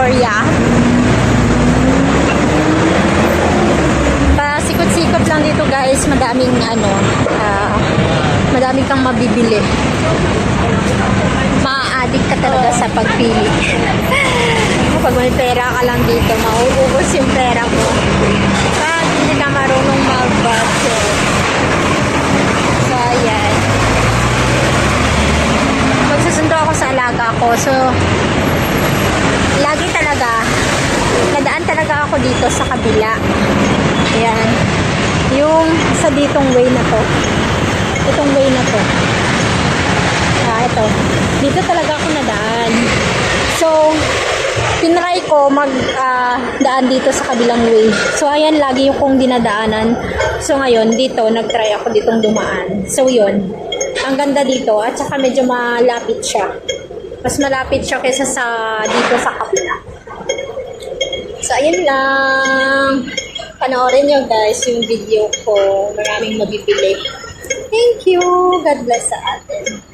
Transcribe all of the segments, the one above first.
Victoria. Pasikot-sikot lang dito guys, madaming madaming kang mabibili. Ma-addict ka talaga sa pagpili. Pag may pera ka lang dito, mauubos yung pera mo. Pag hindi ka marunong mag-budget. So, ayan. Magsusundo ako sa alaga ko. So, lagi talaga, nadaan talaga ako dito sa kabila. Ayan. Yung sa ditong way na to. Itong way na to. Ito. Dito talaga ako nadaan. So, tinry ko daan dito sa kabilang way. So, ayan, lagi yung kong dinadaanan. So, ngayon, dito, nag-try ako ditong dumaan. So, yun. Ang ganda dito. At saka medyo malapit siya. Mas malapit siya kaysa dito sa kabila. So, ayun lang. Panoorin nyo guys yung video ko. Maraming mabibili. Thank you. God bless sa atin.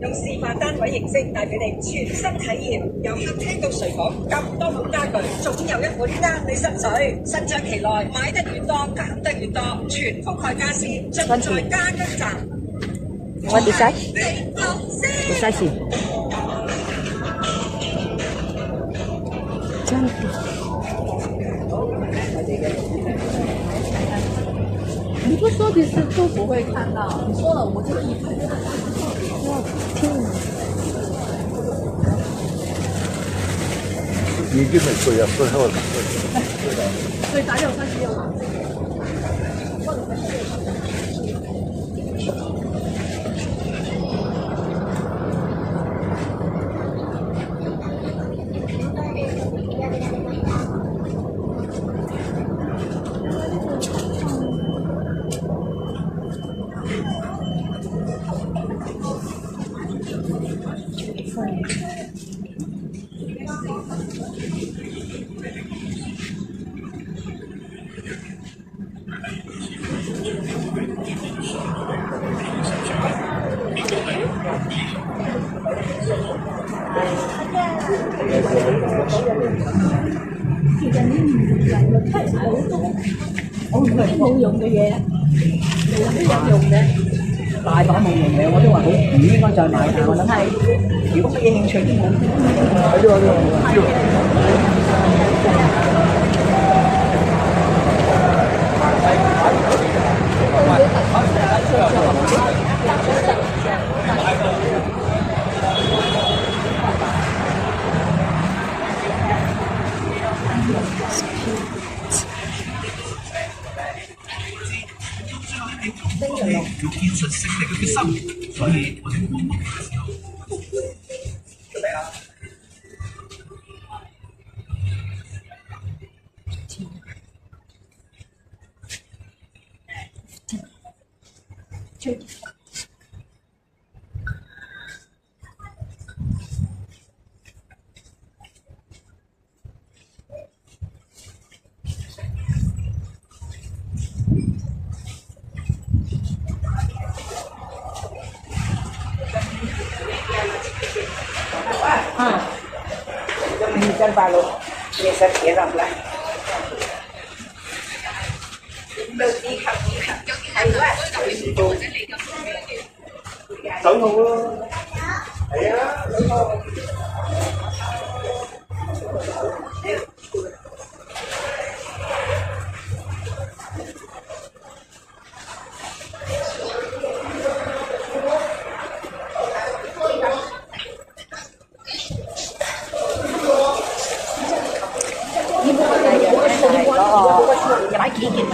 用示範單位形式帶俾你全新體驗，由客廳到睡房咁多款家具，總有一款啱你心水。新長期內買得越多，減得越多，全覆蓋家私，盡在家居站。What is that? Precisely.你不说的是都不会看到，你说了我就一排。已经没做要最后了。所以咱有三十六码。其實呢唔係好多冇用嘅嘢，有啲有用嘅。大把冇用嘅，我都話好唔應該再買，但我諗係如果乜嘢興趣都冇。要堅信勝利嘅決心，所以我哋冇夢嘅時候。準備啦！Minsan palo, minsan hirap lang.走路咯，係啊，有買幾件咪